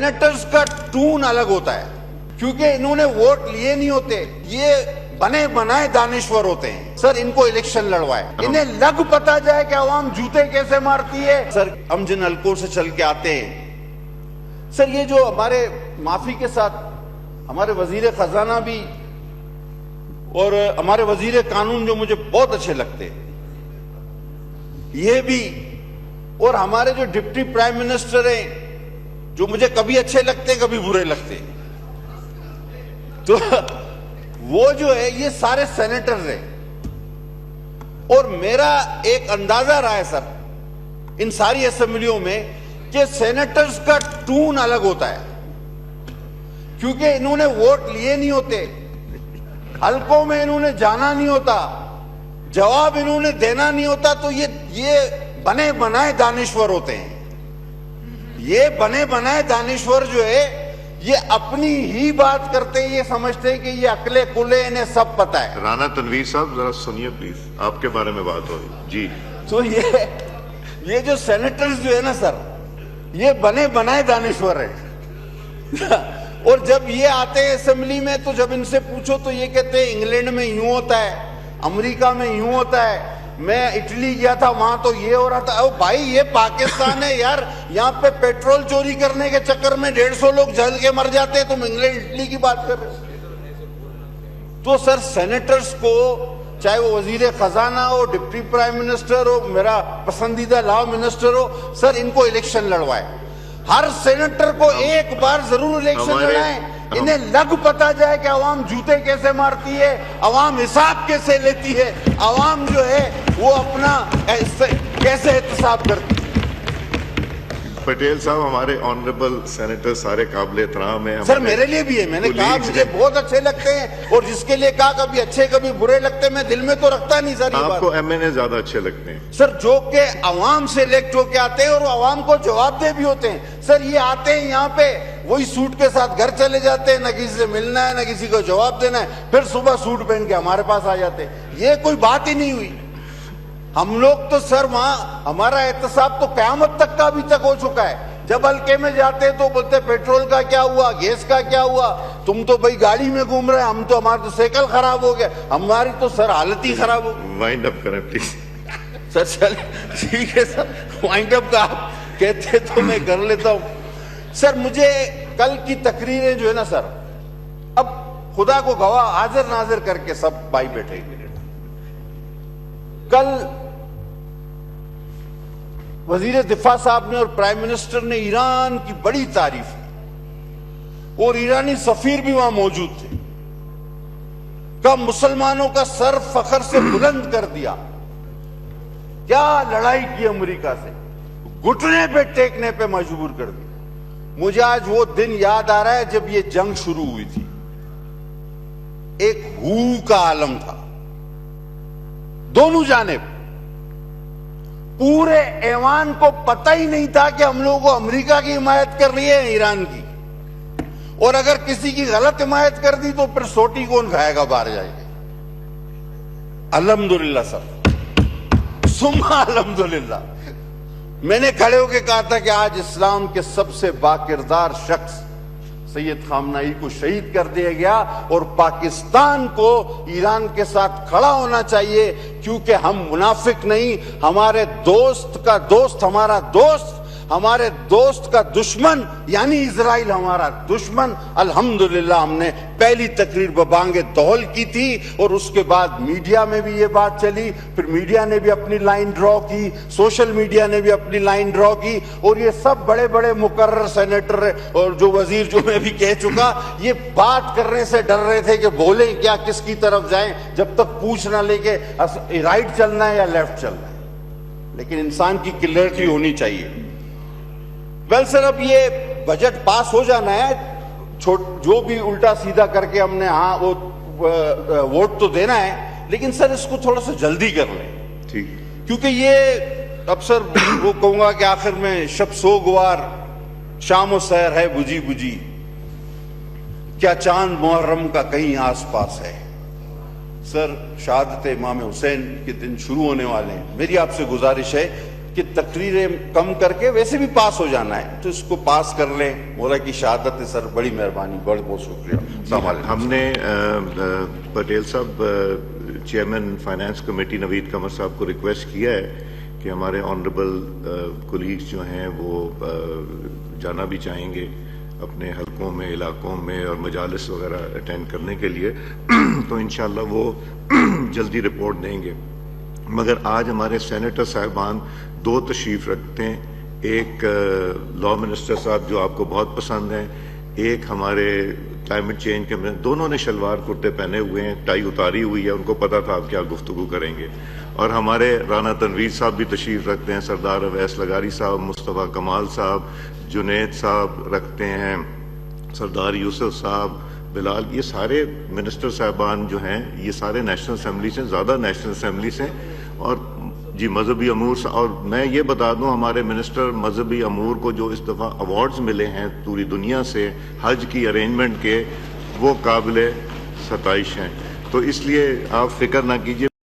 Senators का twin अलग होता है, क्योंकि इन्होंने वोट लिए नहीं होते, ये बने बनाए दानिश्वर होते हैं। सर इनको इलेक्शन लड़वाए, इन्हें लग पता जाए कि आवाम जूते कैसे मारती है। सर हम जिन हलकों से चल के आते हैं, सर ये जो हमारे माफी के साथ हमारे वजीर खजाना भी और हमारे वजीर कानून जो मुझे बहुत अच्छे लगते हैं, ये भी, और हमारे जो डिप्टी प्राइम मिनिस्टर हैं जो मुझे कभी अच्छे लगते हैं कभी बुरे लगते हैं, तो वो जो है ये सारे सेनेटर्स हैं। और मेरा एक अंदाजा रहा है सर इन सारी असेंबलियों में कि सेनेटर्स का टून अलग होता है, क्योंकि इन्होंने वोट लिए नहीं होते, हलकों में इन्होंने जाना नहीं होता, जवाब इन्होंने देना नहीं होता, तो ये बने बनाए दानिश्वर होते हैं। ये बने बनाए दानिश्वर जो है ये अपनी ही बात करते हैं, ये समझते हैं कि ये अकले कुले इन्हें सब पता है। राणा तनवीर साहब जरा सुनिए प्लीज, आपके बारे में बात हो रही जी। तो ये जो सेनेटर्स जो है ना सर, ये बने बनाए दानिश्वर है। और जब ये आते हैं असेंबली में तो जब इनसे पूछो तो ये कहते हैं इंग्लैंड में यूं होता है, अमेरिका में यूं होता है, मैं इटली गया था वहां तो ये हो रहा था। ओ भाई ये पाकिस्तान है यार, यहाँ पे पेट्रोल चोरी करने के चक्कर में 150 लोग जल के मर जाते हैं, तुम इंग्लैंड इटली की बात कर रहे हो। तो सर सेनेटर्स को, चाहे वो वजीर खजाना हो, डिप्टी प्राइम मिनिस्टर हो, मेरा पसंदीदा लॉ मिनिस्टर हो, सर इनको इलेक्शन लड़वाए। हर सेनेटर को एक बार जरूर इलेक्शन लड़ाएं, इन्हें लग पता जाए कि आवाम जूते कैसे मारती है, आवाम हिसाब कैसे लेती है, आवाम जो है वो अपना कैसे एहतसाब करती है। पटेल साहब हमारे ऑनरेबल सेनेटर सारे काबिल एहतराम है सर, मेरे लिए भी है, मैंने कहा मुझे बहुत अच्छे लगते हैं, और जिसके लिए कहा कभी अच्छे कभी बुरे लगते हैं, मैं दिल में तो रखता नहीं सर। आपको एमएनए ज्यादा अच्छे लगते हैं सर, जो के आवाम से इलेक्ट होके आते हैं और आवाम को जवाबदेह भी होते हैं। सर ये आते हैं यहाँ पे, वही सूट के साथ घर चले जाते हैं, न किसी से मिलना है न किसी को जवाब देना है, फिर सुबह सूट पहन के हमारे पास आ जाते हैं। ये कोई बात ही नहीं हुई। हम लोग तो सर वहां हमारा एहतसाब तो कयामत तक का अभी तक हो चुका है। जब हल्के में जाते हैं तो बोलते पेट्रोल का क्या हुआ, गैस का क्या हुआ, तुम तो भाई गाड़ी में घूम रहे हैं, हम तो, हमारा तो साइकिल खराब हो गया, हमारी तो सर हालत ही खराब हो गई। वाइंड अप करें प्लीज। सर चल ठीक है सर, वाइंड अप का आप कहते तो मैं कर लेता हूं। सर मुझे कल की तकरीरें जो है ना सर, अब खुदा को गवाह हाजिर नाजिर करके सब भाई बैठेंगे, कल वजीर दिफा साहब ने और प्राइम मिनिस्टर ने ईरान की बड़ी तारीफ की, और ईरानी सफीर भी वहां मौजूद थे, कब मुसलमानों का सर फखर से बुलंद कर दिया। क्या लड़ाई की अमेरिका से, घुटने पे टेकने पे मजबूर कर दिया। मुझे आज वो दिन याद आ रहा है जब ये जंग शुरू हुई थी, एक हू का आलम था दोनों जानिब, पूरे ऐवान को पता ही नहीं था कि हम लोगों को अमेरिका की हिमायत कर रही है ईरान की, और अगर किसी की गलत हिमायत कर दी तो फिर सोटी कौन खाएगा बाहर जाएगा। अल्हम्दुलिल्लाह सर, सुम्मा अल्हम्दुलिल्लाह, मैंने खड़े होकर कहा था कि आज इस्लाम के सबसे बाकिरदार शख्स सैयद खामनाई को शहीद कर दिया गया, और पाकिस्तान को ईरान के साथ खड़ा होना चाहिए, क्योंकि हम मुनाफिक नहीं, हमारे दोस्त का दोस्त हमारा दोस्त, हमारे दोस्त का दुश्मन यानी इजराइल हमारा दुश्मन। अल्हम्दुलिल्लाह हमने पहली तकरीर बबांगे दौल की थी, और उसके बाद मीडिया में भी ये बात चली, फिर मीडिया ने भी अपनी लाइन ड्रॉ की, सोशल मीडिया ने भी अपनी लाइन ड्रॉ की, और ये सब बड़े बड़े मुकर्रर सेनेटर और जो वजीर, जो मैं भी कह चुका, ये बात करने से डर रहे थे कि बोले क्या, किसकी तरफ जाएं, जब तक पूछ ना लेके राइट चलना है या लेफ्ट चलना है। लेकिन इंसान की क्लियरिटी होनी चाहिए। वेल सर, अब ये बजट पास हो जाना है, जो भी उल्टा सीधा करके हमने, हाँ वो वोट तो देना है, लेकिन सर इसको थोड़ा सा जल्दी कर लें, ठीक, क्योंकि ये अब सर वो कहूंगा कि आखिर में शब सोगवार शाम व सहर है बुझी बुझी, क्या चांद मुहर्रम का कहीं आसपास है। सर शहादत इमाम हुसैन के दिन शुरू होने वाले हैं, मेरी आपसे गुजारिश है कि तकरीरें कम करके वैसे भी पास हो जाना है, तो इसको पास कर लें। मौला की शहादत है सर, बड़ी मेहरबानी, बहुत बहुत शुक्रिया। हमने पटेल साहब चेयरमैन फाइनेंस कमेटी नवीद कमर साहब को रिक्वेस्ट किया है कि हमारे ऑनरेबल कोलीग्स जो हैं वो जाना भी चाहेंगे अपने हलकों में, इलाकों में और मजालिस वगैरह अटेंड करने के लिए तो इंशाल्लाह वो जल्दी रिपोर्ट देंगे। मगर आज हमारे सेनेटर साहिबान दो तशरीफ रखते हैं, एक लॉ मिनिस्टर साहब जो आपको बहुत पसंद हैं, एक हमारे क्लाइमेट चेंज के मिनिस्टर, दोनों ने शलवार कुर्ते पहने हुए हैं, टाई उतारी हुई है, उनको पता था आप क्या गुफ्तगू करेंगे। और हमारे राना तनवीर साहब भी तशरीफ रखते हैं, सरदार अवैस लगारी साहब, मुस्तफ़ा कमाल साहब, जुनैद साहब रखते हैं, सरदार यूसुफ साहब, बिलाल, ये सारे मिनिस्टर साहबान जो हैं ये सारे नेशनल असम्बली से, ज़्यादा नेशनल असम्बली से। और जी मजहबी अमूर, और मैं ये बता दूं हमारे मिनिस्टर मजहबी अमूर को जो इस दफ़ा अवार्ड्स मिले हैं पूरी दुनिया से हज की अरेंजमेंट के, वो काबिल सताइश हैं। तो इसलिए आप फिक्र ना कीजिए।